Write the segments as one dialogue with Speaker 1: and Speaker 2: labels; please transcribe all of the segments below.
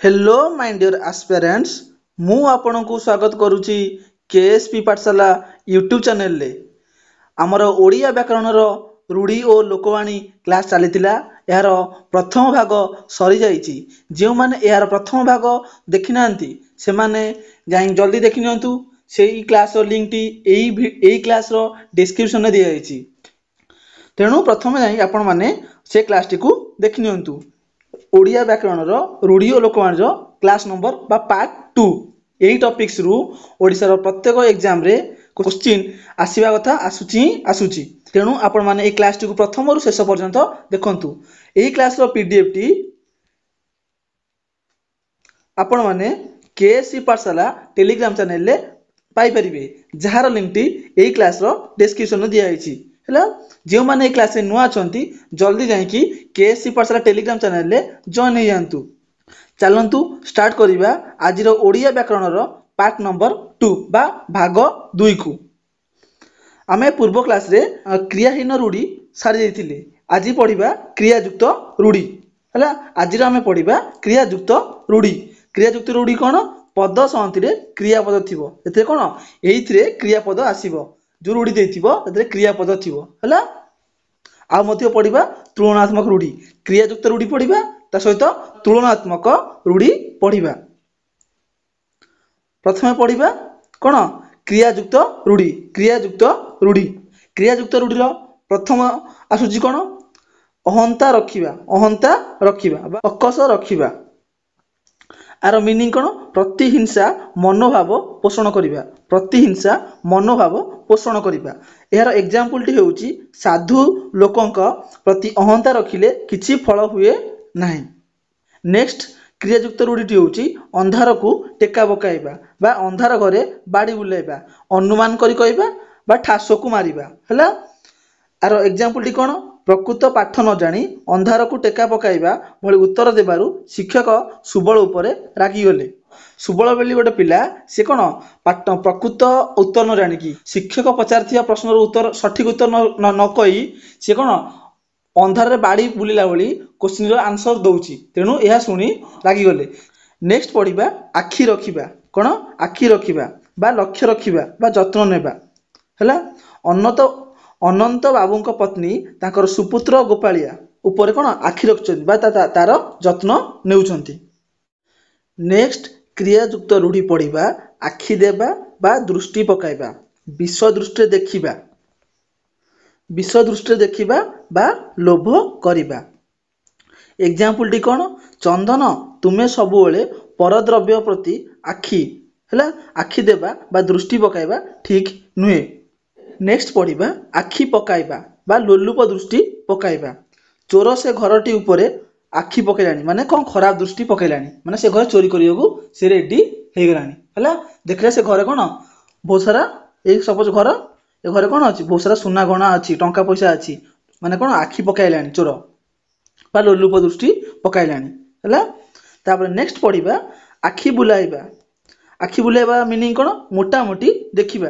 Speaker 1: Hello my dear aspirants मु आपनकु स्वागत करुच्ची Ksp पाठशाला यूट्यूब चैनल रे आमर ओडिया व्याकरण रूढ़ी और लोकवाणी क्लास चलीथिला यार प्रथम भाग सरी जाइछि जो माने यार प्रथम भाग देखि नांती से माने जाई जल्दी देखि नियंतु सेही क्लास रो लिंक टी एई क्लास रो डिस्क्रिप्शन रे दिया जाइछि तेणु प्रथम जाई आपण माने से क्लास टी को देखि नियंतु ओडिया व्याकरण रूढ़ी और लोकवाणी क्लास नंबर बा पार्ट 2 यही टॉपिक्स रु ओडिसा रो प्रत्येक एग्जाम रे क्वेश्चन आसीबा कथा आसुची तेणु आपण माने ए क्लास टी को प्रथम रु शेष पर्यंत देखंतु एही क्लास रो पीडीएफ टी आपण माने केएससी पाठशाला टेलीग्राम चैनल रे पाई परिबे जहार लिंक टी एही क्लास रो डिस्क्रिप्शन में दिया आइछि हैला जो माने क्लास नुआ अछंती जल्दी जाइकी केएससी पाठशाला टेलीग्राम चैनल रे जॉइन हो जांतु चलंतु स्टार्ट करिबा आजिर ओडिया व्याकरण रो पार्ट नंबर 2 बा भाग 2 को आमे पूर्व क्लास रे क्रियाहीन रूढ़ी सारी जाइथिले आज पढ़िबा क्रियायुक्त रूढ़ी हैला आजिर आमे पढ़िबा क्रियायुक्त रूढ़ी कोन पद संति रे क्रियापद थिबो एते कोन एइथरे क्रियापद आसीबो जो रूढ़ी देथिबो एते क्रियापद थिबो हैला आ मध्य पढ़िबा तुलनात्मक रूढ़ी क्रियायुक्त रूढ़ी पढ़िबा ता सहित तुलनात्मक रूढ़ी पढ़िबा प्रथमे पढ़िबा कोन क्रियायुक्त रूढ़ी रो प्रथम आसुची कोन अहंता रखिबा बा अकस रखिबा आर मीनिंग कोन प्रतिहिंसा मनोभाव पोषण करिबा यार एग्जांपल टी हेउची साधु लोकंक प्रति अहंता रखिले किछि फल हुए नाही। नेक्स्ट क्रियायुक्त रूढ़ी टी हेउची अंधार को टेका पकाइबा बा अंधार घरे बाड़ी बुलाइबा अनुमान करी कहबा बा ठासो को मारिबा हैला आर एग्जांपल टी कोन प्रकृत पाठ न जानी अंधार को टेका पकाइबा भली उत्तर देबारु शिक्षक सुबल उपरे रागी गले सुबल बेली गोटे पिला से कोन पाठ प्रकृत उत्तर न जानी की शिक्षक पचारथिया प्रश्न उत्तर सठिक उत्तर न कई से कोन अंधार रे बाड़ी बुलिला भली क्वेश्चन रो आंसर दउची तेनु एहा सुनी रागी गले। नेक्स्ट पढ़िबा आखि रखिबा कोन आखि रखिबा बा लक्ष्य रखिबा बा जत्न नेबा हैला अनंत बाबूंक पत्नी ताकर सुपुत्र गोपालिया ऊपर कोन आखि रखछन बा तार जत्न नेउछंती। नेक्स्ट क्रियायुक्त रूढ़ी पढ़िबा आखि देबा बा दृष्टि पकाइबा विष दृष्टि देखिबा बा लोभ करिबा एग्जांपल टी कोन चंदन तुमे सबुबेले परद्रव्य प्रति आखि हैला आखि देबा बा दृष्टि पकाइबा ठीक नुहे। नेक्स्ट पढ़िबा आखि पकाइबा बा लोलुप दृष्टि पकाइबा चोर से घरटी उपरे आखि पकेलानी माने कोन खराब दृष्टि पकेलानी माने से घर चोरी करियोगु से रेडी हे गलानी हैला देखले से घरे कोन बहुत सारा ए सपोज घर ए घरे कोन अछि बहुत सारा सोना गहना अछि टंका पैसा अछि माने कोन आखि पकाइलानी चोर बा लोलुप दृष्टि पकाइलानी हैला तापर नेक्स्ट पढ़िबा आखि बुलाइबा मीनिंग कोन मोटा मोटी देखिबा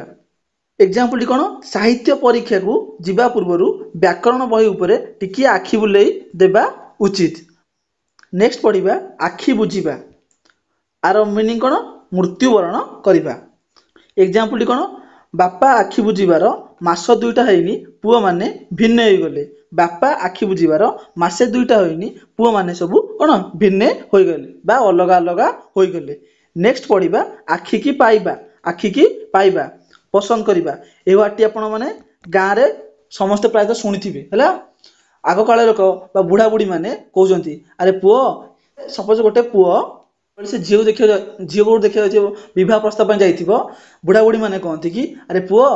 Speaker 1: एग्जांपल टी कोन साहित्य परीक्षा को जिबा पूर्वरु व्याकरण बही उपरे टिकी आखि बुलाई देबा उचित। नेक्स्ट पढ़िबा आखि बुझिबा आर मीनिंग कोन मृत्युवरण करिबा एग्जांपल टी कोन बापा आखि बुझिबार मास दुईटा हेइनी पुओ माने भिन्न होई गले बापा आखि बुझिबार मासे दुईटा होइनी पुओ माने सब कोन भिन्न होई गले बा अलगा अलगा होई गले। नेक्स्ट पढ़िबा आखि की पाइबा पसंद करिबा ए वाटी आपण माने गाँ रे समस्त प्रायत सुनिथिबे हैला आग काले लोक बा बुढ़ा बुढ़ी माने कहउजंती अरे पुओ सपोज गोटे पुओ से झियो देखियो विवाह प्रस्ताव पर जाइथिबो बुढ़ा बुढ़ी माने कहंती कि अरे पुओ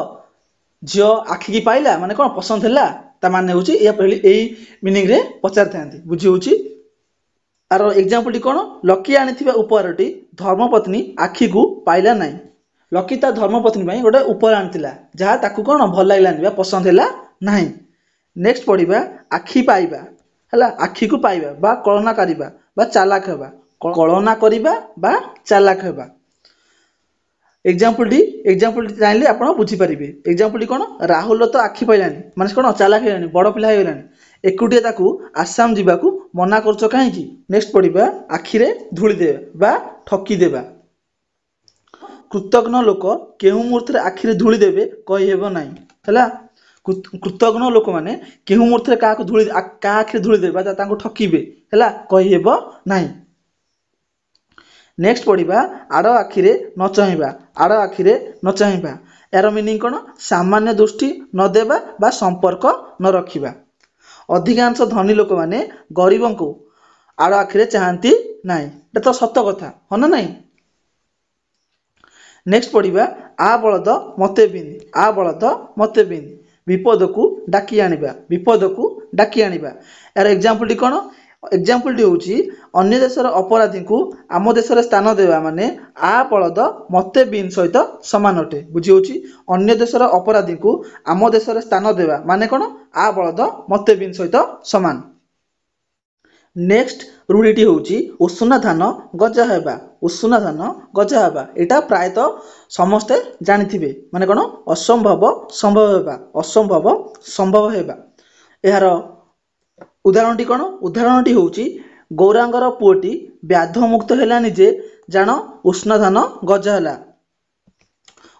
Speaker 1: झियो आखि की पाइला माने कोन पसंद हैला ता माने होची या पहली एई मीनिंग रे पचार थांती बुझी होची। आरो एग्जांपल टी कोन लकी आनिथिबा उपहारटी धर्मपत्नी आखि को पाइला नाही लकी ता धर्मपत्नी भाई गोटे उपहार आनिथिला जहा ताकू कोन भल लागलानी बा पसंद हैला नाही। नेक्स्ट पढ़िबा आखि पाइबा हैला आखि को पाइबा बा कल्पना करिबा बा चालाक हेबा कल्पना करिबा बा चालाक हेबा एग्जांपल टी जानले आपण बुझी परिबे एग्जांपल टी कोन राहुल तो आखि पाइलानी माने कोन चालाक हेलानी बड़ पिला हे गेलानी एकुटिया ताकू आसाम जीवाकू मना करछ काहेकि। नेक्स्ट पढ़िबा आखिरे धूली देबा बा ठकी देबा। कृतज्ञ लोक केहू मुहूर्ते आखिरे धूली देबे कहि हेबो नाही हैला। कृतज्ञ लोक माने केहू मुहूर्ते का आखिरे धूली देबा तांको ठकीबे हैला कहि हेबो नाही। नेक्स्ट पढ़िबा आड़ आखिरे न चाहिबा। आड़ आखिरे न चाहिबा यार मीनिंग कौन सामान्य दृष्टि न देबा बा संपर्क न रखिबा। अधिकांश धनी लोक माने गरीबों को आड़ आखिरे चाहती नाही एटा तो सत कथा हो ना नहीं। नेक्स्ट पढ़िबा आ बलद मते बिन। आ बलद मते बिन विपद को डाकी आनिबा। विपद को डाकी आनिबा यार एग्जांपल टी कौन। एग्जांपल टी होची अन्य देशर अपराधी को आम देशर स्थान देवा माने आ बलद मते बिन सहित समान अटे। बुझी होची अन्य देशर अपराधी को आम देशर स्थान देवा माने कौन आ बलद मते बिन सहित समान। नेक्स्ट रूढ़ीटी होची उषुना धान गजा हेबा। उषुना धान गजा हेबा एटा प्रायतः समस्ते जानिथिबे माने कौन असंभव संभव हेबा। असंभव संभव हेबा यार उदाहरणटी कौन। उदाहरणटी होची गौरांगर पुओटी व्याध मुक्त हेलानी जे जान उष्ण धान गजा होला।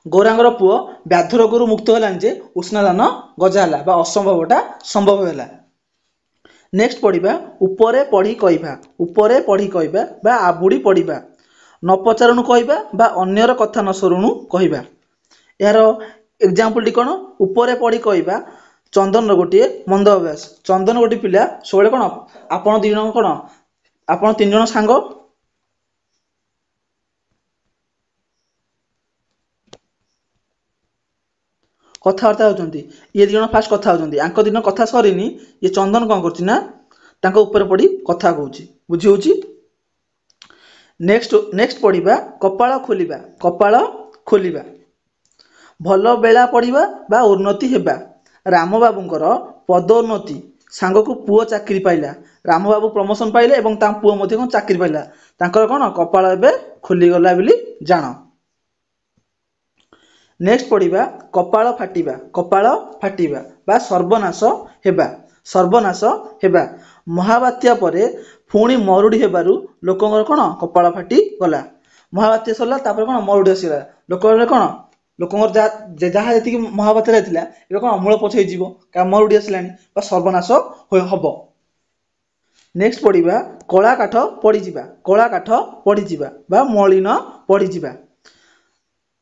Speaker 1: गौरांगर पुओ व्याध रोगरू मुक्त हेलानी जे उष्ण धान गजा होला बा असंभवटा संभव होला। नेक्स्ट पढ़िबा उपरे पढ़ी कहबा। उपरे पढ़ी कहबा बा आबुड़ी पढ़िबा। न पचारुणु कहबा बा अन्यर कथा न सरुणु कहबा यार एग्जांपल टी कौन। उपरे पढ़ी कहबा चंदन गोटे मंद अभ्यास। चंदन गोटे पिला सब कौन आपण दी जन कौन आपण 3 जन सांग कथबार्ता होती ये दी जन फास्ट कथा होती आंक दिन कथा सरीनी ये चंदन कौन करछि ना तांको ऊपर पड़ी कथा कहूची। बुझी होची। नेक्स्ट पढ़िबा कपाळ खोलिबा। कपाळ खोलिबा भल बेला पड़िबा बा उन्नति हेबा। राम बाबूंकर पदोन्नति सांग को पुओ चाकरी पाइला। राम बाबू प्रमोशन पाइले एवं ता पुओ मध्ये कोन चाकरी पाइला तांकर कोन कपाळ एबे खोली गला बिली जान। नेक्स्ट पढ़िबा कपाळ फाटिबा। कपाळ फाटिबा बा सर्वनाश हेबा। सर्वनाश हेबा महाबात्या परे पुणी मरुड़ी हेबारु लोकंकर कोन कपाळ फाटी गला। महाबात्या सरला तापर कोन मरुड़ी आसीला लोकंकर कोन लोकंकर जहाँ जी महाबात्या रहथिला ए कोन मूल पछै जीवो का मरुड़ी आसिलानी बा सर्वनाश हबो। नेक्स्ट पढ़िबा कला काठ पड़ी जिबा। कला काठ पड़ी जिबा बा मलिन पड़ी जिबा।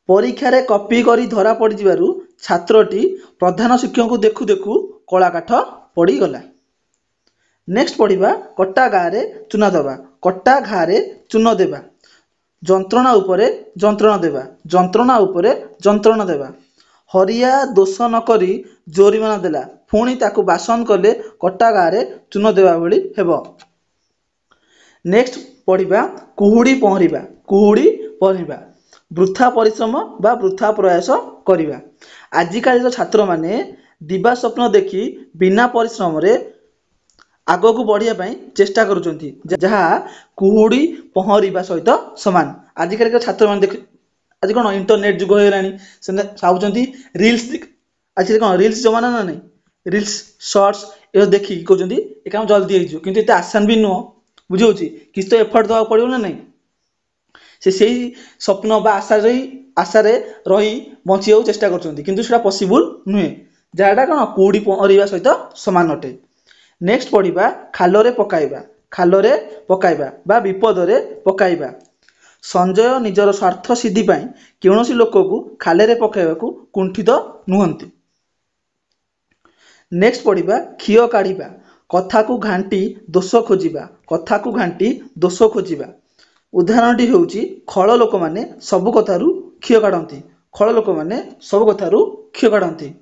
Speaker 1: परीक्षा रे कॉपी करी धरा पड़ी जिबारु छात्रटी प्रधान शिक्षक को देखु देखु कला काठ पड़ी गला। नेक्स्ट पढ़िबा कटा गारे चूना देबा। कटा घारे चून देबा जंत्रणा उपरे जंत्रणा देबा। जंत्रणा उपरे जंत्रणा देबा हरिया दोष न करी जोरिमाना देला पुणी ताकू बासन कले कटा गारे चून देबा भली हेबो। नेक्स्ट पढ़िबा कुहुड़ी पहरिबा। कुहुड़ी पहरिबा वृथा परिश्रम बा वृथा प्रयास करिबा। आजिकाली छात्र माने दिवा स्वप्न देखी बिना परिश्रम रे आग को बढ़िया चेष्टा करुचंती जहाँ कुहुड़ी पहरिबा सहित समान। आजिकाली छात्र माने देख आज कौन इंटरनेट जुग हो गलानी से चाहूँगी रिल्स आज कौन रिल्स जमाना ना नहीं रिल्स शॉर्ट्स ये देखिए कहते ये काम जल्दी हो किंतु एत आसान भी नुह। बुझे किस तो एफर्ट देवा पड़ो ना नहीं से स्वप्न बा आशारे रही बचिया चेष्टा कर पॉसिबल नुहे जहाँटा कौन कुहुड़ी पहरिबा सहित समान अटे। नेक्स्ट पढ़िबा खालरे पकाइबा। खालरे पकाइबा बा विपदरे पकाइबा संजय निजर स्वार्थ सिद्धि पाई कौनसी लोक को खालरे पकाइबाकू कुंठित नुहंती। नेक्स्ट पढ़िबा खियो काढ़िबा कथा को घांटी दोष खोजिबा। कथा को घांटी दोष खोजिबा उदाहरणटी होउची खळ लोक माने सब कथारू खियो काढंती। खळ लोक माने सब कथारू खियो काढंती।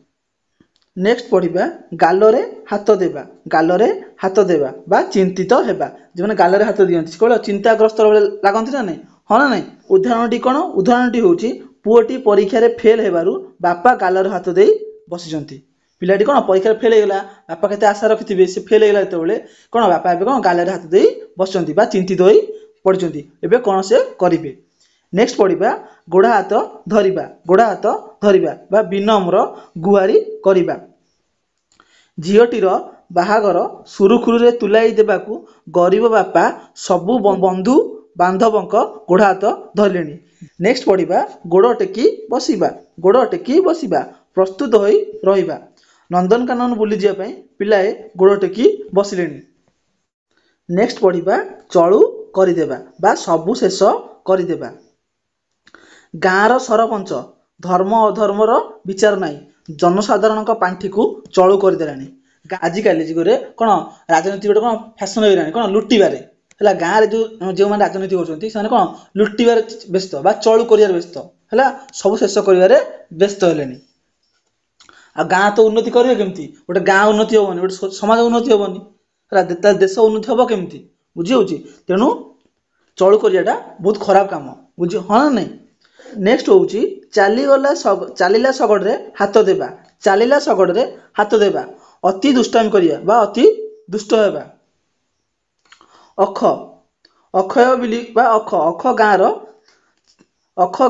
Speaker 1: नेक्स्ट पढ़िबा गालरे हाथ देबा। गालरे हाथ देबा बा चिंतित हेबा जो माने गालरे हाथ दियंती कोला चिंताग्रस्त लागंती ना नहीं हाँ ना नहीं। उदाहरणटी कौन। उदाहरणटी होउची पुओटी परीक्षा रे फेल हेबारु बापा गालरे हाथ देई बसिजंती। पिलाटी कौन परीक्षा फेल हेगला बापा केते आशा रखिथिबे से फेल हेगला तेबेले कौन बापा एबे कौन गालरे हाथ देई बसिजंती बा चिंतित होई पड़िजंती एबे कौन से करिवे। नेक्स्ट पढ़िबा गोड़ा हाथ धरिबा। गोड़ा हाथ धरिबा बा विनम्र गुहारी करिबा झीटीर ବାହାଘର ସୁରୁଖୁରୁରେ ତୁଲାଇ ଦେବାକୁ ଗରିବ ବାପା ସବୁ ବନ୍ଧୁ ବାନ୍ଧବଙ୍କ ଗୋଡ଼ ହାତ ଧରିଲେଣି। ନେକ୍ସଟ ପଢ଼ିବା ଗୋଡ଼ ଟେକି ବସିବା। ଗୋଡ଼ ଟେକି ବସିବା, ପ୍ରସ୍ତୁତ ହୋଇ ରହିବା। ନନ୍ଦନକାନନ ବୁଲିଯିବା ପାଇଁ ପିଲାଏ ଗୋଡ଼ ଟେକି ବସିଲେଣି। ନେକ୍ସଟ ପଢ଼ିବା ଚଳୁ କରିଦେବା ବା ସବୁ ଶେଷ କରିଦେବା। ଗାଁର ସରପଞ୍ଚ ଧର୍ମ ଅଧର୍ମର ବିଚାର ନାହିଁ, ଜନସାଧାରଣଙ୍କ ପାଣ୍ଠିକୁ ଚଳୁ କରିଦେଲାଣି। ଆଜିକାଲି ଯୁଗରେ କ'ଣ ରାଜନୀତି ଗୋଟେ କ'ଣ ଫ୍ୟାସନ ହେଇଗଲାଣି, କ'ଣ ଲୁଟିବାରେ ହେଲା। ଗାଁରେ ଯେଉଁମାନେ ରାଜନୀତି କରୁଛନ୍ତି ସେମାନେ କ'ଣ ଲୁଟିବାରେ ବ୍ୟସ୍ତ ବା ଚଳୁ କରିବାରେ ବ୍ୟସ୍ତ ହେଲା, ସବୁ ଶେଷ କରିବାରେ ବ୍ୟସ୍ତ ହେଲେଣି। ଆଉ ଗାଁ ତ ଉନ୍ନତି କରିବେ କେମିତି? ଗୋଟେ ଗାଁ ଉନ୍ନତି ହେବନି, ଗୋଟେ ସମାଜ ଉନ୍ନତି ହେବନି ହେଲା, ଦେଶ ଉନ୍ନତି ହେବ କେମିତି? ବୁଝି ହେଉଛି? ତେଣୁ ଚଳୁ କରିବାଟା ବହୁତ ଖରାପ କାମ, ବୁଝି ହଁ ନା ନାହିଁ? ନେକ୍ସଟ ହେଉଛି ଚାଲିଲା ଶଗଡ଼ରେ ହାତ ଦେବା। ଚାଲିଲା ଶଗଡ଼ରେ ହାତ ଦେବା, ଅତି ଦୁଷ୍ଟାମି କରିବା ବା ଅତି ଦୁଷ୍ଟ ହେବା। ଅକ୍ଷୟ ବିଲି ବା ଅଖ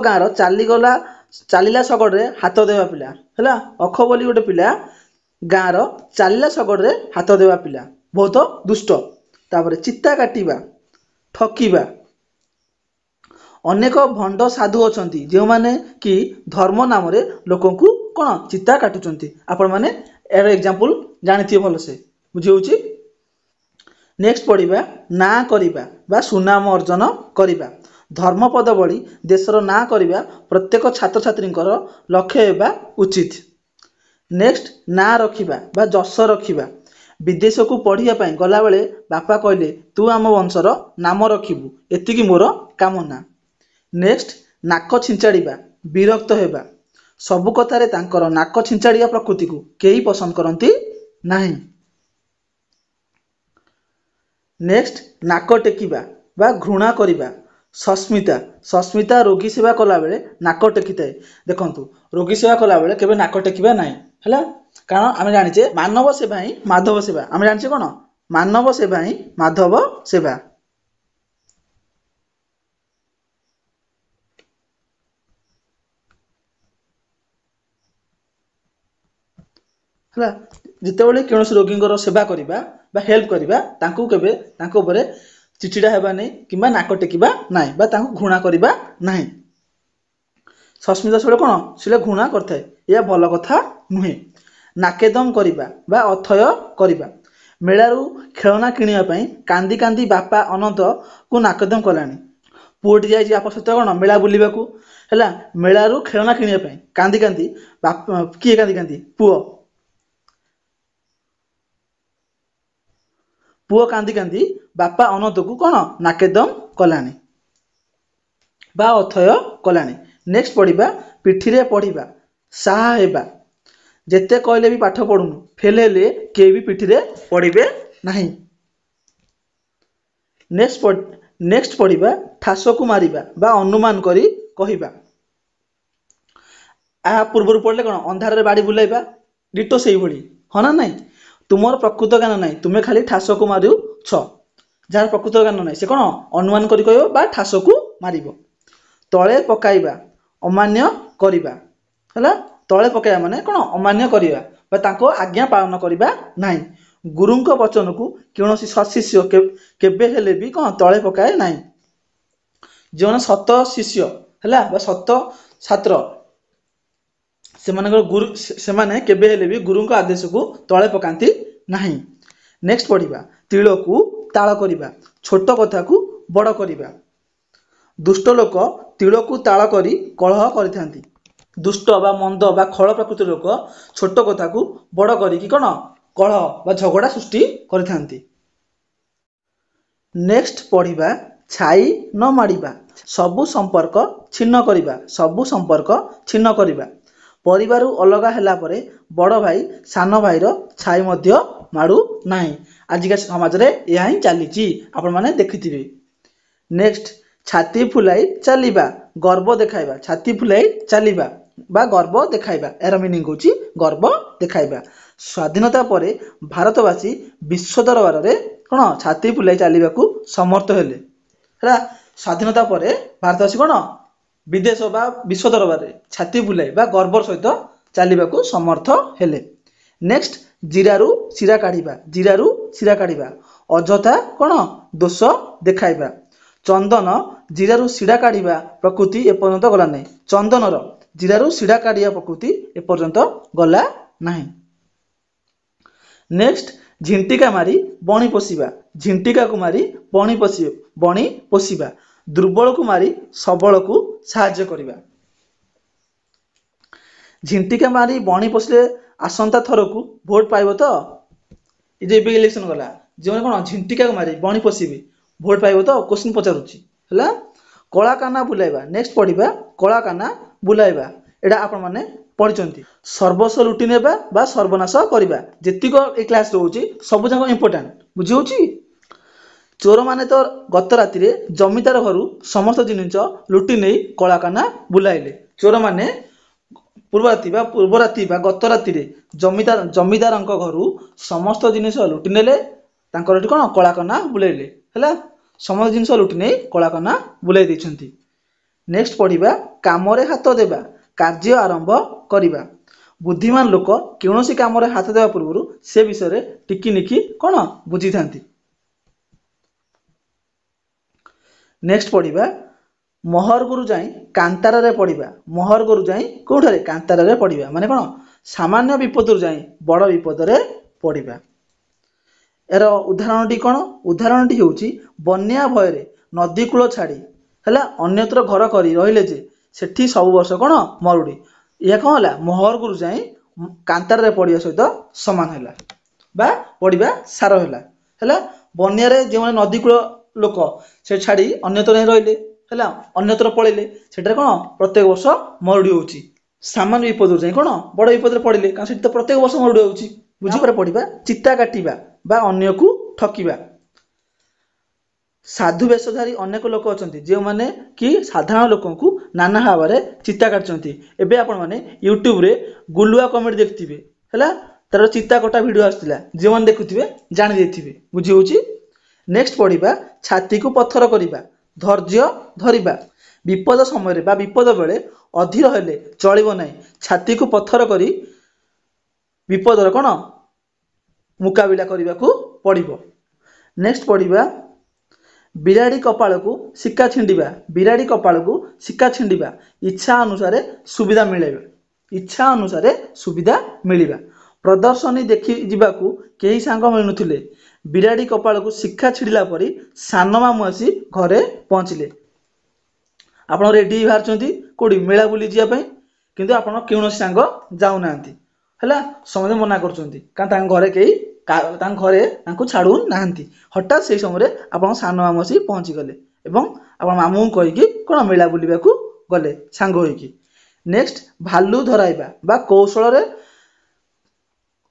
Speaker 1: ଗାଁର ଚାଲିଲା ଶଗଡ଼ରେ ହାତ ଦେବା ପିଲା ହେଲା। ଅଖ ବୋଲି ଗୋଟେ ପିଲା ଗାଁର ଚାଲିଲା ଶଗଡ଼ରେ ହାତ ଦେବା ପିଲା, ବହୁତ ଦୁଷ୍ଟ। ତାପରେ ଚିତା କାଟିବା, ଠକିବା। ଅନେକ ଭଣ୍ଡ ସାଧୁ ଅଛନ୍ତି ଯେଉଁମାନେ କି ଧର୍ମ ନାମରେ ଲୋକଙ୍କୁ କ'ଣ ଚିତା କାଟୁଛନ୍ତି। ଆପଣମାନେ ଏହାର ଏକ୍ଜାମ୍ପଲ ଜାଣିଥିବେ ଭଲସେ, ବୁଝି ହେଉଛି? ନେକ୍ସଟ ପଢ଼ିବା ନାଁ କରିବା ବା ସୁନାମ ଅର୍ଜନ କରିବା। ଧର୍ମପଦ ଭଳି ଦେଶର ନାଁ କରିବା ପ୍ରତ୍ୟେକ ଛାତ୍ରଛାତ୍ରୀଙ୍କର ଲକ୍ଷ୍ୟ ହେବା ଉଚିତ। ନେକ୍ସଟ ନାଁ ରଖିବା ବା ଯଶ ରଖିବା। ବିଦେଶକୁ ପଢ଼ିବା ପାଇଁ ଗଲାବେଳେ ବାପା କହିଲେ ତୁ ଆମ ବଂଶର ନାମ ରଖିବୁ, ଏତିକି ମୋର କାମନା। ନେକ୍ସଟ ନାକ ଛିଞ୍ଚାଡ଼ିବା, ବିରକ୍ତ ହେବା। ସବୁ କଥାରେ ତାଙ୍କର ନାକ ଛିଞ୍ଚାଡ଼ିବା ପ୍ରକୃତିକୁ କେହି ପସନ୍ଦ କରନ୍ତି ନାହିଁ। ନେକ୍ସଟ ନାକ ଟେକିବା ବା ଘୃଣା କରିବା। ସସ୍ମିତା ରୋଗୀ ସେବା କଲାବେଳେ ନାକ ଟେକିଥାଏ। ଦେଖନ୍ତୁ, ରୋଗୀ ସେବା କଲାବେଳେ କେବେ ନାକ ଟେକିବା ନାହିଁ ହେଲା, କାରଣ ଆମେ ଜାଣିଛେ ମାନବ ସେବା ହିଁ ମାଧବ ସେବା। ଆମେ ଜାଣିଛେ କ'ଣ ମାନବ ସେବା ହିଁ ମାଧବ ସେବା ହେଲା। ଯେତେବେଳେ କୌଣସି ରୋଗୀଙ୍କର ସେବା କରିବା ବା ହେଲ୍ପ କରିବା, ତାଙ୍କୁ କେବେ ତାଙ୍କ ଉପରେ ଚିଚିଡ଼ା ହେବା ନାହିଁ କିମ୍ବା ନାକ ଟେକିବା ନାହିଁ ବା ତାଙ୍କୁ ଘୃଣା କରିବା ନାହିଁ। ସସ୍ମିତା ସବୁବେଳେ କ'ଣ ସେଟା ଘୃଣା କରିଥାଏ, ଏହା ଭଲ କଥା ନୁହେଁ। ନାକେଦମ କରିବା ବା ଅଥୟ କରିବା। ମେଳାରୁ ଖେଳନା କିଣିବା ପାଇଁ କାନ୍ଦି କାନ୍ଦି ବାପା ଅନନ୍ତକୁ ନାକେଦମ କଲାଣି। ପୁଅଟି ଯାଇଛି ବାପା ସହିତ କ'ଣ ମେଳା ବୁଲିବାକୁ ହେଲା, ମେଳାରୁ ଖେଳନା କିଣିବା ପାଇଁ କାନ୍ଦି କାନ୍ଦି କିଏ କାନ୍ଦି କାନ୍ଦି? ପୁଅ କାନ୍ଦି କାନ୍ଦି ବାପା ଅନନ୍ତକୁ କ'ଣ ନାକେଦମ କଲାଣି ବା ଅଥୟ କଲାଣି। ନେକ୍ସଟ ପଢ଼ିବା ପିଠିରେ ପଢ଼ିବା, ସାହା ହେବା। ଯେତେ କହିଲେ ବି ପାଠ ପଢ଼ୁନୁ, ଫେଲ ହେଲେ କେହି ବି ପିଠିରେ ପଢ଼ିବେ ନାହିଁ। ନେକ୍ସଟ ପଢ଼ିବା ଠାସକୁ ମାରିବା ବା ଅନୁମାନ କରି କହିବା। ଏହା ପୂର୍ବରୁ ପଢ଼ିଲେ କ'ଣ ଅନ୍ଧାରରେ ବାଡ଼ି ବୁଲାଇବା, ଡିଟୋ ସେଇଭଳି, ହଁ ନା ନାହିଁ? ତୁମର ପ୍ରକୃତ ଜ୍ଞାନ ନାହିଁ, ତୁମେ ଖାଲି ଠାସକୁ ମାରୁଛ। ଯାହାର ପ୍ରକୃତ ଜ୍ଞାନ ନାହିଁ ସେ କ'ଣ ଅନୁମାନ କରି କହିବ ବା ଠାସକୁ ମାରିବ। ତଳେ ପକାଇବା, ଅମାନ୍ୟ କରିବା ହେଲା। ତଳେ ପକାଇବା ମାନେ କ'ଣ ଅମାନ୍ୟ କରିବା ବା ତାଙ୍କ ଆଜ୍ଞା ପାଳନ କରିବା ନାହିଁ। ଗୁରୁଙ୍କ ବଚନକୁ କୌଣସି ସତ୍ଶିଷ୍ୟ କେବେ ହେଲେ ବି କ'ଣ ତଳେ ପକାଏ ନାହିଁ। ଯେଉଁମାନେ ସତ ଶିଷ୍ୟ ହେଲା ବା ସତ ଛାତ୍ର, ସେମାନେ କେବେ ହେଲେ ବି ଗୁରୁଙ୍କ ଆଦେଶକୁ ତଳେ ପକାନ୍ତି ନାହିଁ। ନେକ୍ସଟ ପଢ଼ିବା ତିଳକୁ ତାଳ କରିବା, ଛୋଟ କଥାକୁ ବଡ଼ କରିବା। ଦୁଷ୍ଟ ଲୋକ ତିଳକୁ ତାଳ କରି କଳହ କରିଥାନ୍ତି। ଦୁଷ୍ଟ ବା ମନ୍ଦ ବା ଖଳ ପ୍ରକୃତିର ଲୋକ ଛୋଟ କଥାକୁ ବଡ଼ କରିକି କ'ଣ କଳହ ବା ଝଗଡ଼ା ସୃଷ୍ଟି କରିଥାନ୍ତି। ନେକ୍ସଟ ପଢ଼ିବା ଛାଇ ନ ମାଡ଼ିବା, ସବୁ ସମ୍ପର୍କ ଛିନ୍ନ କରିବା। ସବୁ ସମ୍ପର୍କ ଛିନ୍ନ କରିବା। ପରିବାରରୁ ଅଲଗା ହେଲା ପରେ ବଡ଼ ଭାଇ ସାନ ଭାଇର ଛାଇ ମଧ୍ୟ ମାଡ଼ୁ ନାହିଁ। ଆଜିକା ସମାଜରେ ଏହା ହିଁ ଚାଲିଛି, ଆପଣମାନେ ଦେଖିଥିବେ। ନେକ୍ସଟ ଛାତି ଫୁଲାଇ ଚାଲିବା, ଗର୍ବ ଦେଖାଇବା। ଛାତି ଫୁଲାଇ ଚାଲିବା ବା ଗର୍ବ ଦେଖାଇବା, ଏହାର ମିନିଂ ହେଉଛି ଗର୍ବ ଦେଖାଇବା। ସ୍ୱାଧୀନତା ପରେ ଭାରତବାସୀ ବିଶ୍ୱ ଦରବାରରେ କ'ଣ ଛାତି ଫୁଲାଇ ଚାଲିବାକୁ ସମର୍ଥ ହେଲେ ହେଲା। ସ୍ୱାଧୀନତା ପରେ ଭାରତବାସୀ କ'ଣ ବିଦେଶ ବା ବିଶ୍ୱ ଦରବାରରେ ଛାତି ଫୁଲାଇ ବା ଗର୍ବର ସହିତ ଚାଲିବାକୁ ସମର୍ଥ ହେଲେ। ନେକ୍ସଟ ଜିରାରୁ ଶିରା କାଢ଼ିବା, ଜିରାରୁ ଶିରା କାଢ଼ିବା। ଅଯଥା କ'ଣ ଦୋଷ ଦେଖାଇବା। ଚନ୍ଦନ ଜିରାରୁ ଶିରା କାଢ଼ିବା ପ୍ରକୃତି ଏପର୍ଯ୍ୟନ୍ତ ଗଲା ନାହିଁ। ଚନ୍ଦନର ଜିରାରୁ ଶିରା କାଢ଼ିବା ପ୍ରକୃତି ଏପର୍ଯ୍ୟନ୍ତ ଗଲା ନାହିଁ। ନେକ୍ସଟ, ଝିଣ୍ଟିକା ମାରି ବଣି ପୋଷିବା। ଝିଣ୍ଟିକାକୁ ମାରି ବଣି ପୋଷିବା। ଦୁର୍ବଳକୁ ମାରି ସବଳକୁ ସାହାଯ୍ୟ କରିବା। ଝିଣ୍ଟିକା ମାରି ବଣି ପୋଷିଲେ ଆସନ୍ତା ଥରକୁ ଭୋଟ ପାଇବ ତ? ଏ ଯେ ଏବେ ଇଲେକ୍ସନ ଗଲା, ଯେଉଁମାନେ କ'ଣ ଝିଣ୍ଟିକାକୁ ମାରି ବଣି ପୋଷିବେ ଭୋଟ ପାଇବ ତ? କ୍ୱେଶ୍ଚିନ୍ ପଚାରୁଛି ହେଲା। କଳା କାନା ବୁଲାଇବା। ନେକ୍ସଟ ପଢ଼ିବା କଳା କାନା ବୁଲାଇବା। ଏଇଟା ଆପଣମାନେ ପଢ଼ିଛନ୍ତି। ସର୍ବସ୍ୱ ଲୁଟି ନେବା ବା ସର୍ବନାଶ କରିବା। ଯେତିକ ଏ କ୍ଲାସ୍ ରହୁଛି ସବୁ ଯାକ ଇମ୍ପୋର୍ଟାଣ୍ଟ, ବୁଝି ହେଉଛି। ଚୋରମାନେ ତ ଗତ ରାତିରେ ଜମିଦାର ଘରୁ ସମସ୍ତ ଜିନିଷ ଲୁଟି ନେଇ କଳା କାନା ବୁଲାଇଲେ। ଚୋରମାନେ ପୂର୍ବ ରାତି ବା ଗତ ରାତିରେ ଜମିଦାରଙ୍କ ଘରୁ ସମସ୍ତ ଜିନିଷ ଲୁଟି ନେଲେ। ତାଙ୍କର ଏଠି କ'ଣ କଳା କାନା ବୁଲାଇଲେ ହେଲା। ସମସ୍ତ ଜିନିଷ ଲୁଟି ନେଇ କଳା କାନା ବୁଲାଇ ଦେଇଛନ୍ତି। ନେକ୍ସଟ ପଢ଼ିବା କାମରେ ହାତ ଦେବା, କାର୍ଯ୍ୟ ଆରମ୍ଭ କରିବା। ବୁଦ୍ଧିମାନ ଲୋକ କୌଣସି କାମରେ ହାତ ଦେବା ପୂର୍ବରୁ ସେ ବିଷୟରେ ଟିକିନିଖି କ'ଣ ବୁଝିଥାନ୍ତି। ନେକ୍ସଟ ପଢ଼ିବା ମହରଗୁରୁ ଯାଇ କାନ୍ତାରରେ ପଡ଼ିବା। ମହରଗୁରୁ ଯାଇ କେଉଁଠାରେ? କାନ୍ତାରରେ ପଡ଼ିବା। ମାନେ କ'ଣ? ସାମାନ୍ୟ ବିପଦରୁ ଯାଇ ବଡ଼ ବିପଦରେ ପଡ଼ିବା। ଏହାର ଉଦାହରଣଟି କ'ଣ? ଉଦାହରଣଟି ହେଉଛି ବନ୍ୟା ଭୟରେ ନଦୀ କୂଳ ଛାଡ଼ି ହେଲା ଅନ୍ୟତ୍ର ଘର କରି ରହିଲେ ଯେ ସେଠି ସବୁ ବର୍ଷ କ'ଣ ମରୁଡ଼ି। ଏହା କ'ଣ ହେଲା? ମହରଗୁରୁ ଯାଇ କାନ୍ତାରରେ ପଡ଼ିବା ସହିତ ସମାନ ହେଲା ବା ପଡ଼ିବା ସାର ହେଲା। ହେଲା ବନ୍ୟାରେ ଯେଉଁମାନେ ନଦୀ କୂଳ ଲୋକ ସେ ଛାଡ଼ି ଅନ୍ୟତ୍ର ଯାଇ ରହିଲେ ହେଲା, ଅନ୍ୟତ୍ର ପଳେଇଲେ, ସେଠାରେ କ'ଣ ପ୍ରତ୍ୟେକ ବର୍ଷ ମରୁଡ଼ି ହେଉଛି। ସାମାନ୍ୟ ବିପଦରୁ ଯାଇ କ'ଣ ବଡ଼ ବିପଦରେ ପଡ଼ିଲେ, କାରଣ ସେଠି ତ ପ୍ରତ୍ୟେକ ବର୍ଷ ମରୁଡ଼ି ହେଉଛି। ବୁଝିପାରେ ପଡ଼ିବା ଚିତା କାଟିବା ବା ଅନ୍ୟକୁ ଠକିବା। ସାଧୁ ବେଶଧାରୀ ଅନେକ ଲୋକ ଅଛନ୍ତି ଯେଉଁମାନେ କି ସାଧାରଣ ଲୋକଙ୍କୁ ନାନା ଭାବରେ ଚିତା କାଟୁଛନ୍ତି। ଏବେ ଆପଣମାନେ ୟୁଟ୍ୟୁବରେ ଗୁଲୁଆ କମେଡ଼ି ଦେଖିଥିବେ ହେଲା, ତାର ଚିତା କଟା ଭିଡ଼ିଓ ଆସିଥିଲା, ଯେଉଁମାନେ ଦେଖୁଥିବେ ଜାଣି ଦେଇଥିବେ, ବୁଝି ହେଉଛି। ନେକ୍ସଟ ପଢ଼ିବା ଛାତିକୁ ପଥର କରିବା, ଧୈର୍ଯ୍ୟ ଧରିବା। ବିପଦ ସମୟରେ ବା ବିପଦ ବେଳେ ଅଧୀର ହେଲେ ଚଳିବ ନାହିଁ। ଛାତିକୁ ପଥର କରି ବିପଦର କ'ଣ ମୁକାବିଲା କରିବାକୁ ପଡ଼ିବ। ନେକ୍ସଟ ପଢ଼ିବା ବିରାଡ଼ି କପାଳକୁ ଶିକା ଛିଣ୍ଡିବା। ବିରାଡ଼ି କପାଳକୁ ଶିକା ଛିଣ୍ଡିବା। ଇଚ୍ଛା ଅନୁସାରେ ସୁବିଧା ମିଳିବା। ଇଚ୍ଛା ଅନୁସାରେ ସୁବିଧା ମିଳିବା। ପ୍ରଦର୍ଶନୀ ଦେଖି ଯିବାକୁ କେହି ସାଙ୍ଗ ମିଳୁନଥିଲେ। ବିରାଡ଼ି କପାଳକୁ ଶିକା ଛିଡ଼ିଲା ପରି ସାନ ମାମୁଁ ଆସି ଘରେ ପହଞ୍ଚିଲେ। ଆପଣ ରେଡ଼ି ବାହାରିଛନ୍ତି କେଉଁଠି ମେଳା ବୁଲି ଯିବା ପାଇଁ, କିନ୍ତୁ ଆପଣ କୌଣସି ସାଙ୍ଗ ଯାଉନାହାନ୍ତି ହେଲା, ସମସ୍ତେ ମନା କରୁଛନ୍ତି କାରଣ ତାଙ୍କ ଘରେ ତାଙ୍କୁ ଛାଡ଼ୁନାହାନ୍ତି। ହଠାତ୍ ସେଇ ସମୟରେ ଆପଣଙ୍କ ସାନ ମାମୁଁ ଆସି ପହଞ୍ଚିଗଲେ ଏବଂ ଆପଣ ମାମୁଁଙ୍କୁ କହିକି କ'ଣ ମେଳା ବୁଲିବାକୁ ଗଲେ ସାଙ୍ଗ ହୋଇକି। ନେକ୍ସଟ ଭାଲୁ ଧରାଇବା ବା କୌଶଳରେ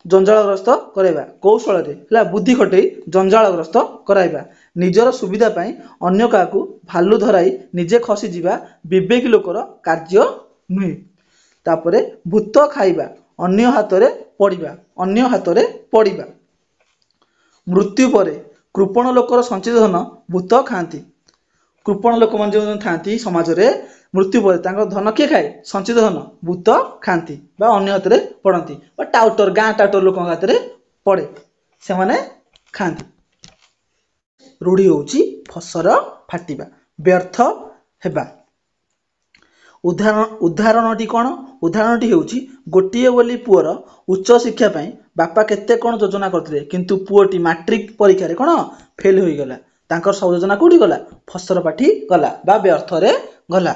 Speaker 1: ଜଞ୍ଜାଳଗ୍ରସ୍ତ କରାଇବା। କୌଶଳରେ ହେଲା ବୁଦ୍ଧି ଖଟେଇ ଜଞ୍ଜାଳଗ୍ରସ୍ତ କରାଇବା। ନିଜର ସୁବିଧା ପାଇଁ ଅନ୍ୟ କାହାକୁ ଭାଲୁ ଧରାଇ ନିଜେ ଖସିଯିବା ବିବେକୀ ଲୋକର କାର୍ଯ୍ୟ ନୁହେଁ। ତାପରେ ଭୂତ ଖାଇବା, ଅନ୍ୟ ହାତରେ ପଡ଼ିବା। ଅନ୍ୟ ହାତରେ ପଡ଼ିବା। ମୃତ୍ୟୁ ପରେ କୃପଣ ଲୋକର ସଞ୍ଚିତ ଧନ ଭୂତ ଖାଆନ୍ତି। କୃପଣ ଲୋକମାନେ ଯେଉଁ ଥାଆନ୍ତି ସମାଜରେ ମୃତ୍ୟୁ ପରେ ତାଙ୍କ ଧନ କିଏ ଖାଏ? ସଞ୍ଚିତ ଧନ ଭୂତ ଖାଆନ୍ତି ବା ଅନ୍ୟ ହାତରେ ପଡ଼ନ୍ତି ବା ଟାଉଟର ଗାଁ ଟାଉଟର ଲୋକଙ୍କ ହାତରେ ପଡ଼େ, ସେମାନେ ଖାଆନ୍ତି। ରୂଢ଼ି ହେଉଛି ଫସର ଫାଟିବା, ବ୍ୟର୍ଥ ହେବା। ଉଦାହରଣଟି କ'ଣ? ଉଦାହରଣଟି ହେଉଛି ଗୋଟିଏ ବୋଲି ପୁଅର ଉଚ୍ଚ ଶିକ୍ଷା ପାଇଁ ବାପା କେତେ କ'ଣ ଯୋଜନା କରିଥିଲେ, କିନ୍ତୁ ପୁଅଟି ମାଟ୍ରିକ ପରୀକ୍ଷାରେ କ'ଣ ଫେଲ ହୋଇଗଲା। ତାଙ୍କର ସବୁ ଯୋଜନା କେଉଁଠି ଗଲା? ଫସର ଫାଟି ଗଲା ବା ବ୍ୟର୍ଥରେ ଗଲା।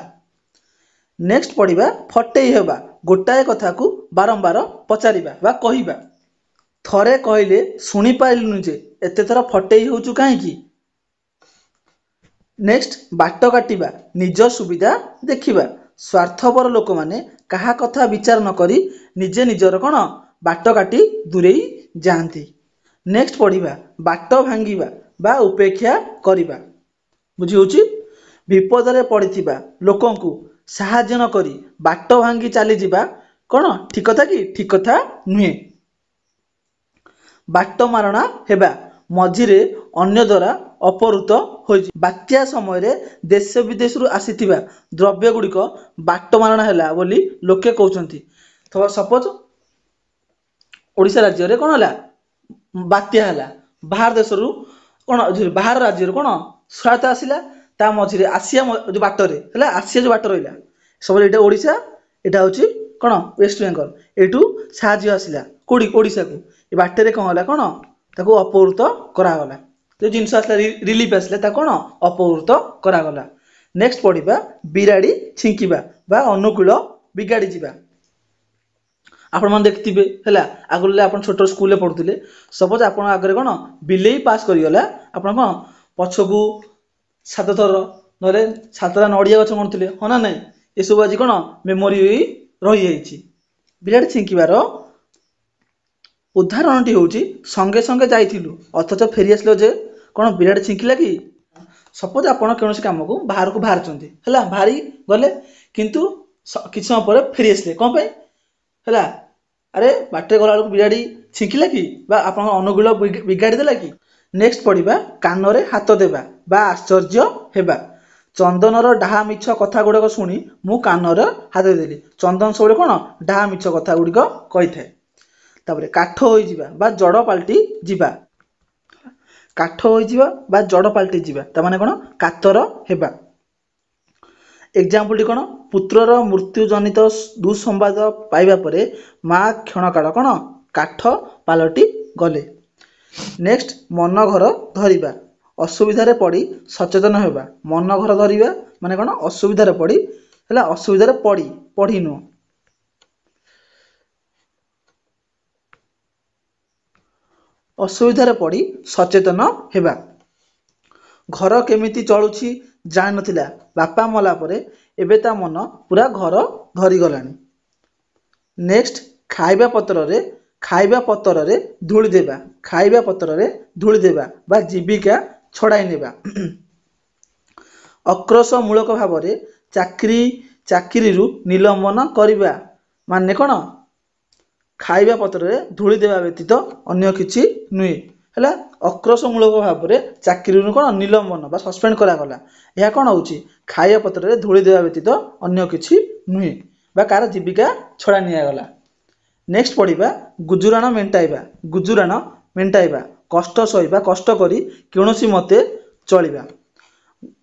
Speaker 1: ନେକ୍ସଟ ପଢ଼ିବା ଫଟେଇ ହେବା, ଗୋଟାଏ କଥାକୁ ବାରମ୍ବାର ପଚାରିବା ବା କହିବା। ଥରେ କହିଲେ ଶୁଣିପାରିଲୁନି ଯେ ଏତେ ଥର ଫଟେଇ ହେଉଛୁ କାହିଁକି? ନେକ୍ସଟ ବାଟ କାଟିବା, ନିଜ ସୁବିଧା ଦେଖିବା। ସ୍ୱାର୍ଥପର ଲୋକମାନେ କାହା କଥା ବିଚାର ନ କରି ନିଜେ ନିଜର କ'ଣ ବାଟ କାଟି ଦୂରେଇ ଯାଆନ୍ତି। ନେକ୍ସଟ ପଢ଼ିବା ବାଟ ଭାଙ୍ଗିବା ବା ଉପେକ୍ଷା କରିବା। ବୁଝି ହେଉଛି। ବିପଦରେ ପଡ଼ିଥିବା ଲୋକଙ୍କୁ ସାହାଯ୍ୟ ନ କରି ବାଟ ଭାଙ୍ଗି ଚାଲିଯିବା କ'ଣ ଠିକ କଥା କି? ଠିକ କଥା ନୁହେଁ। ବାଟ ମାରଣା ହେବା, ମଝିରେ ଅନ୍ୟ ଦ୍ୱାରା ଅପହୃତ ହୋଇଛି। ବାତ୍ୟା ସମୟରେ ଦେଶ ବିଦେଶରୁ ଆସିଥିବା ଦ୍ରବ୍ୟ ଗୁଡ଼ିକ ବାଟ ମାରଣା ହେଲା ବୋଲି ଲୋକେ କହୁଛନ୍ତି। ତ ସପୋଜ ओडिशा राज्य रे कोन होला बात्या हला बाहर देशरू कोन बाहर राज्य कोन सहायता आसिला ता मझिरे आसिया जो बाटरे हला आसिया जो बाट रहिला सब एटा ओडिशा एटा होची कोन वेस्ट बेंगल एटू साहाଯ୍य आसिला कोडी ओडिशा को ए बाटरे कोन होला कोन ताको अपहृत करा गला जो जिनस आसला रिलीफ आसला ता कोन अपहृत करा गला। नेक्स्ट पढिबा बिराडी छिंकिबा बा अनुकूल बिगाडी जिबा आपण मन देखथिबे हला आगुले आपण छोटो स्कूल ले पढुतिले सपोज आपण आगरे कोन बिलेई पास करि गला आपण कोन पछकू सात थर नले सातरा नडिया गछ मनथिले हना नै ए सब आज कोन मेमोरी रहि जाईछि। बिराडी छिंकिबार उदाहरणटी होची संगे संगे जाइथिलु अथच फेरी आसलो जे कोन बिराडी छिंकिला कि सपोज आपण कोनोसी काम को बाहर को बाहर चंती हला भारी गले किंतु किछ समय पर फेरी आसले कोन पे हला अरे बाटे गला को बिराडी छिंकिला कि बा आपण अनुकूल बिगाडी देला कि। नेक्स्ट पढिबा कानरे हाथ देबा बा आश्चर्य हेबा चंदनर डाहा मिछ कथा गुडक सुनी मु कानर हाथ देली चंदन सबले कोन डाहा मिछ कथा गुडक कहि थाए। तापरे काठ होई जिबा बा जड़ पाल्टी जिबा काठ होई जिबा बा जड़ पाल्टी जिबा त माने कोन कातर हेबा। एग्जांपल टी कोन पुत्रर मृत्यु जनित दुसंवाद पाइबा परे मा क्षणकाल कोन काठ पालटी गले। नेक्स्ट मन घर धरिबा असुविधा रे पड़ी सचेतन हेबा मन घर धरिबा माने कोन असुविधा रे पड़ी हला असुविधा रे पड़ी पढ़ी नु असुविधा रे पड़ी सचेतन हेबा। घर केमिति चलुछि जान नथिला बापा मला परे एबे ता मन पूरा घर धरी गलानी। नेक्स्ट खाइबा पत्र रे धूଳି देबा खाइबा पत्र रे धूଳି देबा बा जीविका छड़ाई नेबा। अक्रोश मूलक भाव रे चाकरी रु निलंबन करिबा माने कोन खाइबा पत्र रे धूଳି देबा व्यतीत अन्य किछि नुई हला अक्रोश मूलक भाव रे चाकरी रु कोन निलंबन बा सस्पेंड करा गला या कोन होउची खाइबा पत्र रे धूଳି देबा व्यतीत अन्य किछि नुई बा कार जीविका छड़ा निया गला। नेक्स्ट पढ़िबा गुजुराण मेंटाइबा कष्ट सहिबा कष्ट करी कौनसी मते चलिबा।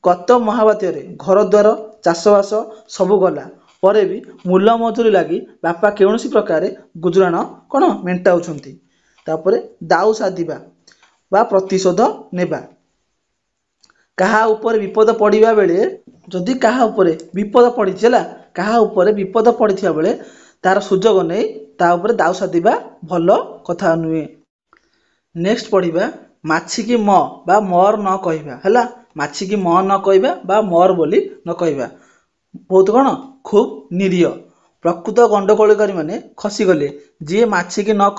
Speaker 1: गत महाबात्य घर द्वार चाषबास सबू गला परे भी मूल मजूरी लगी बापा कौनसी प्रकार गुजुराण कौन मेंटाउछंती। तापरे दाऊ साधिबा बा प्रतिशोध नेबा कहा ऊपर विपद पड़िबा बेले जदि कहा ऊपर विपद पड़ी कहा ऊपर विपद पड़िथिबा बेले तार सुजोग नहीं ता ऊपर दाऊ साधिबा भल कथा नुहे। नेक्स्ट पढ़िबा माछी म बा मोर न कहबा हला माछी की म न कहबा बा मोर बोली न कहबा बहुत कौन खूब निरीह प्रकृत गंडकोलकारी माने खसी गले जी माछी की न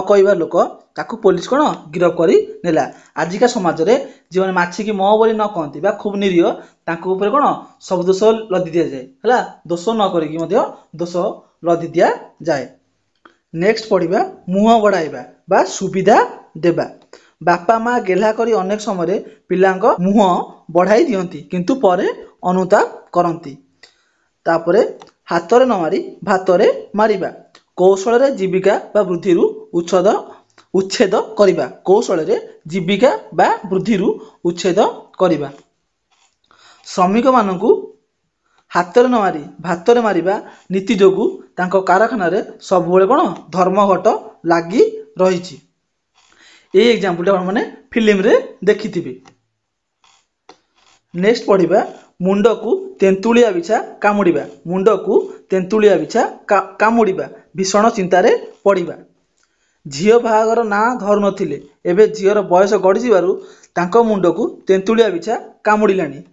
Speaker 1: कहबा लोक ताकू पुलिस कौन गिरफ करी नेला। आजिका समाज रे जे माने माछी की म बोली न कहंती बा खूब निरीह ताकू ऊपर कौन सब दोष लदी दिया जाए हला दोष न करिकी मध्य दोष लदी दिया जाए। नेक्स्ट पढ़िबा मुह बढ़ाइबा बा सुविधा देबा बापा माँ गेला करी अनेक समय पिलांक मुह बढ़ाई दियंती किंतु परे अनुताप करंती। तापरे हातरे न मारी भातरे मारिबा कौशल रे जीविका बा वृद्धि रु उच्छेद करिबा कौशल रे जीविका बा वृद्धि रु उच्छेद करिबा। श्रमिक मानकु हातरे न मारी भातरे मारिबा नीति जोगु तांको कारखाना रे सब बेले कोन धर्मघट लागी रहिछि। ए एग्जांपल टा माने फिल्म रे देखिथिबे। नेक्स्ट पढ़िबा मुंडकू तेंतुलिया बिछा कामुड़िबा मुंडकू तेंतुलिया बिछा कामुड़िबा भीषण चिंतारे पड़िबा। झियो बाहागर ना धरु नथिले एबे झियोर बयस गड़ी जिबारु तांको मुंडकू तेंतुलिया बिछा कामुड़िलानी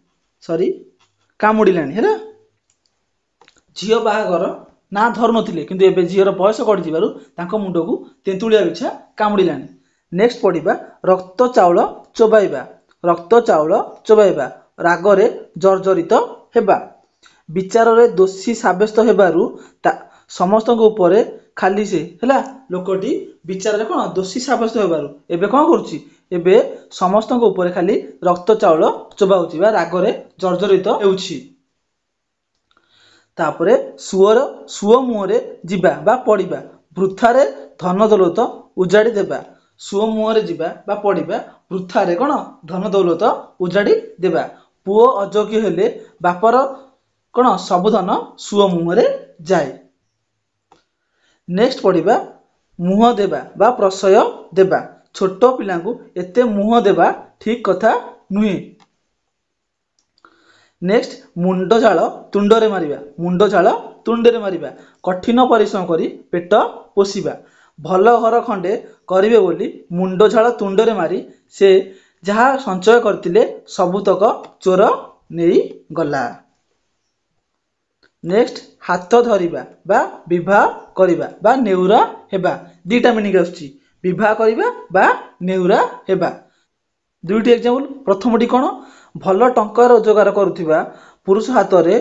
Speaker 1: हैला झियो बाहागर ना धरु नथिले किंतु एबे झियोर बयस गड़ी जिबारु तांको मुंडकू तेंतुलिया बिछा कामुड़िलानी। नेक्स्ट पढ़िबा रक्त चाउल चोबाइबा रागरे जर्जरित हेबा विचार रे दोषी साब्यस्त हेबारु समस्त उपरे खाली से हैला लोकटी विचार रे कोन दोषी साब्यस्त हेबारु एबे कोन करूची एबे समस्त उपरे खाली रक्त चाउल चोबाउची बा रागरे जर्जरित हेउची। तापरे सुओ मुहरे जिबा बा पड़िबा वृथारे धन दौलत उजाड़ी देबा सुओ मुहरे जीवा बा पड़िबा वृथारे कौन धन दौलत उजाड़ी देबा पुओ अयोग्य हेले बापर कौन सब धन सुओ मुहरे जाए। नेक्स्ट पढ़िबा मुह देबा बा प्रशय देबा छोट पिलांकु एते मुह देबा ठीक कथा नुहे। नेक्स्ट मुंड झाल तुंडरे मारिबा मुंड झाल तुंडरे मारिबा कठिन परिश्रम करी पेट पोषिबा भल घर खंडे करिवे बोली मुंड झाल तुंडरे मारी से जहा संचय करथिले सबुतक चोर नेई गला। नेक्स्ट हाथ धरिबा बा विवाह करिबा बा नेउरा हेबा दीटा मीनिंग आछी विवाह करिबा बा नेउरा हेबा। दुईटी एग्जांपल प्रथमटी कौन भल टंका रोजगार करुथिबा पुरुष हाथ रे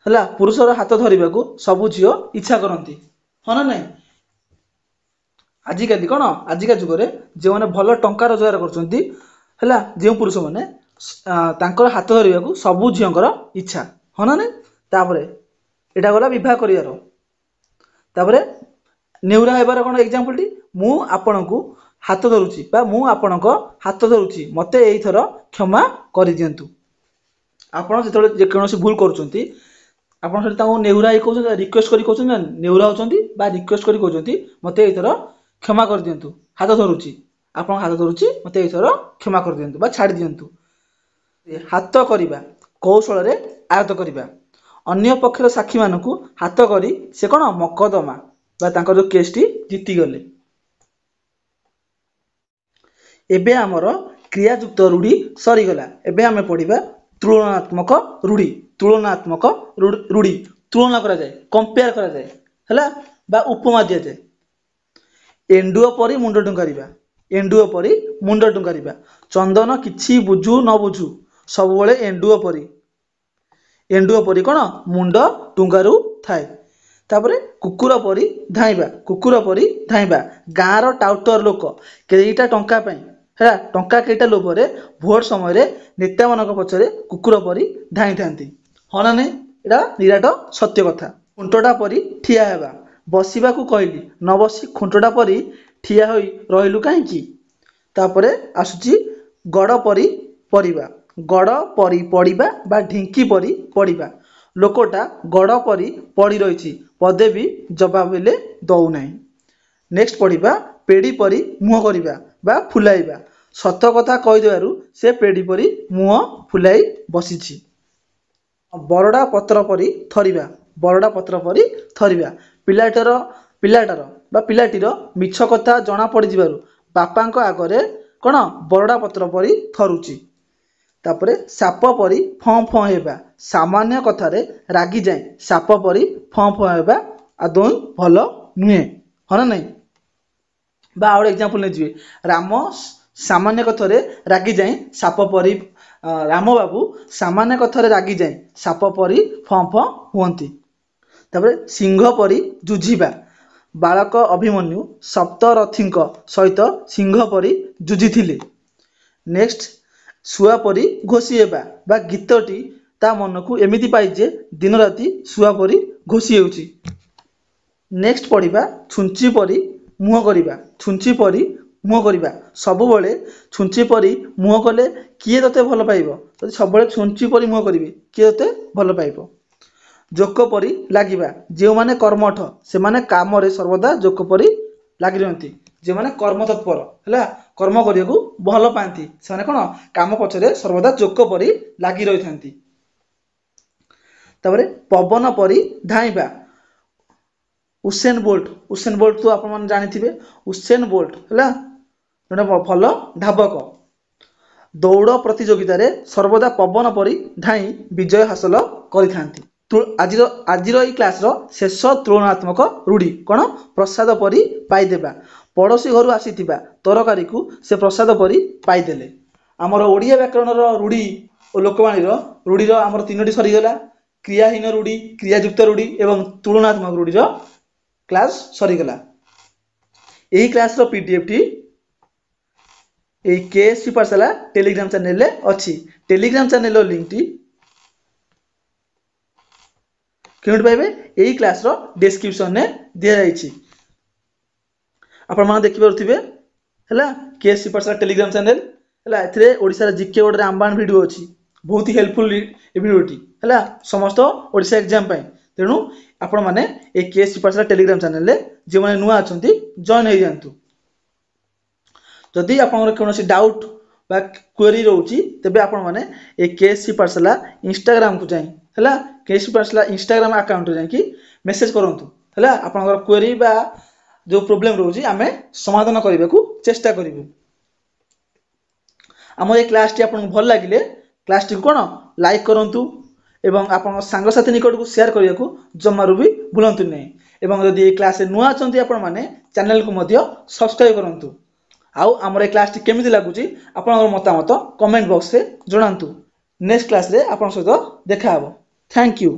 Speaker 1: हला पुरुषर हाथ धरिबा को सबु झियो इच्छा करती हाँ ना नहीं। आजिकाली कौन आजिका जुगरे जो मैंने भल टंका रोजगार करछंती हला जो पुरुष मैंने तांकर हाथ धरिबा को सबु झियोंकर इच्छा हाँ ना नहीं। तापरे एटा गला विवाह करियार तापरे नेउरा हेबार कौन एग्जांपल टी मु आपनकु हाथ धरुची बा मु आपनक हाथ धरुची मते एई थर क्षमा करि दियंतु। आपण जेतले जे कोनोसी भूल करूचंती आपण सेटा ताऊ नेउरा ही कहउछन रिक्वेस्ट करी कहउछन नेउरा होचंती बा रिक्वेस्ट करी कहउछंती मते एई थर क्षमा कर दियंतु हाथ धरुची आपण हाथ धरुची मते एई थर क्षमा कर दियंतु बा छाड़ दियंतु। हाथ करिबा कौशल रे आयत्त करिबा अन्य पक्षर साक्षी मानकु हाथ करी से कोन मकदमा बा तांकर जो केस टी जीती गले। एबे आमर क्रियायुक्त रूढ़ी सरीगला एबे आमे पढ़िबा तुलनात्मक रूढ़ी। तुलनात्मक रूढ़ी तुलना करा जाए कंपेयर करा जाए हला बा उपमा दिया जाए। एंडुओ परी मुंड टुंगारिबा एंडुओ परी मुंड टुंगारिबा चंदन किछि बुझू न बुझू सब बेले एंडुओ परी कोन मुंड टुंगारू थाए। तापरे कुकुर परी धाइबा गाँर टाउटर लोक केईटा टंका पाई है टंका केईटा लोभरे भोट समय नेता मान पछरे कुकुर परी धाई थांती हाँ ना नहीं एटा निराट सत्य कथा। खुंटटा परी ठिया हेबा बसिबा को कहली न बसी खुंटटा परी ठिया होई रहिलु काहींकी। तापरे आसुची गड़ परी परिबा गड़ परी पड़िबा बा ढिंकी परी पड़िबा लोकटा गड़ परी पड़ी रही पदे भी जवाब हेले दौ नहीं। नेक्स्ट पढ़िबा पेड़ी परी मुह करिबा बा फुलाइबा सत कथा कहीदेबारु से पेड़ी परी मुह फुलाई बसिछि। बरडा पत्र परी थरिबा बरडा पत्र परी थरिबा पिलाटर बा पिलाटीर मिछ कथा जना पड़ी जिबारु बापांको आगरे कोन बरडा पत्र परी थरुची। तापरे साप परी फं फं हेबा सामान्य कथारे रागी जाए साप परी फं फं हेबा आदौ भल नुहे हाँ ना नहीं। बा आउट एग्जांपल ने जिवे राम सामान्य कथारे रागी जाए साप परी राम बाबू सामान्य कथारे रागी जाए साप परी फं फं हुअंती। तापरे सिंह परी जुझिबा बालक अभिमन्यु सप्तरथींक सहित सिंह परी जुझिथिले। नेक्स्ट सुआ परी घोषी हेबा बा गीतटी ता मन को एमिति पाई जे दिन राति सुआ परी घोषी हेउची। नेक्स्ट पढ़िबा छुंची परी मुह करिबा छुंची परी मुह करिबा सबु बेले छुंची परी मुह कले किए तते भल पाइबो जदि सब बेले छुंची परी मुह करिवे किए तते भल पाइबो। जोक परी लागिबा जे माने कर्मठ से माने काम रे सर्वदा जोक परी लागि रहंती जे माने कर्म तत्पर हला कर्म करियाकू भल पाती से कोन काम पछरे सर्वदा जोक परी लागि रही थांती। तापरे पवन परी धाइबा उसेन बोल्ट तो आपण मन जानिथिबे उसेन बोल्ट हला जने भल धावक दौड़ प्रतियोगिता रे सर्वदा पवन परी धाई विजय हासिल करि थांती। आजिर ई क्लास रो शेष तुलनात्मक रूढ़ी कोन प्रसाद परी पाइदेबा पड़ोशी घर आसीथिबा तरकारी को से प्रसाद परी पाइदेले। आमर ओडिया व्याकरण रूढ़ी और लोकवाणी रूढ़ी आमर तीनोटी सरीगला क्रियाहीन रूढ़ी क्रियायुक्त रूढ़ी एवं तुलनात्मक रूढ़ी क्लास सरीगला। यही क्लास पीडीएफ टी केएसपी पाठशाला टेलीग्राम चैनल रे अछि। टेलीग्राम चैनल लिंक टी केउट पाइबे यही क्लास रो डिस्क्रिप्शन ने दिया जाइछि। ଆପଣମାନେ ଦେଖିପାରୁଥିବେ ହେଲା କେଏସସି ପାଠଶାଳା टेलीग्राम चैनल ହେଲା ଏଥିରେ ଓଡ଼ିଶାର ଜିକେ ବୋର୍ଡରେ आंबान वीडियो ଅଛି बहुत ही हेल्पफुल ए वीडियोटी ହେଲା समस्त ओडिशा एग्जाम ପାଇଁ ତେଣୁ ଆପଣମାନେ ए केएससी पाठशाला टेलीग्राम चैनल रे जे माने नुआ अछंती जॉइन हे जानतु जदि आपनकर कोनोसी डाउट बा क्वेरी रहउची तबे आपनमाने ए केएससी पाठशाला इंस्टाग्राम को जाई हैला केएससी पाठशाला इंस्टाग्राम अकाउंट जाई कि मेसेज करंतु हैला आपनकर क्वेरी बा जो प्रॉब्लम रहउची आमे समाधान करबाकू चेष्टा करिवु आम ए क्लास टी आपन भल लागिले क्लास टी कोन लाइक करंतु एवं आपन संग साथी निकट को शेयर करियाकू जमारु भी भूलंतु नै एवं यदि ए क्लास नुआ अछंती आपन माने चैनल को मध्य सब्सक्राइब करंतु आउ हमर ए क्लास टी केमिति लागुची आपनकर मतामत कमेंट बॉक्स रे जणांतु नेक्स्ट क्लास रे आपन सहित देखा हबो थैंक यू।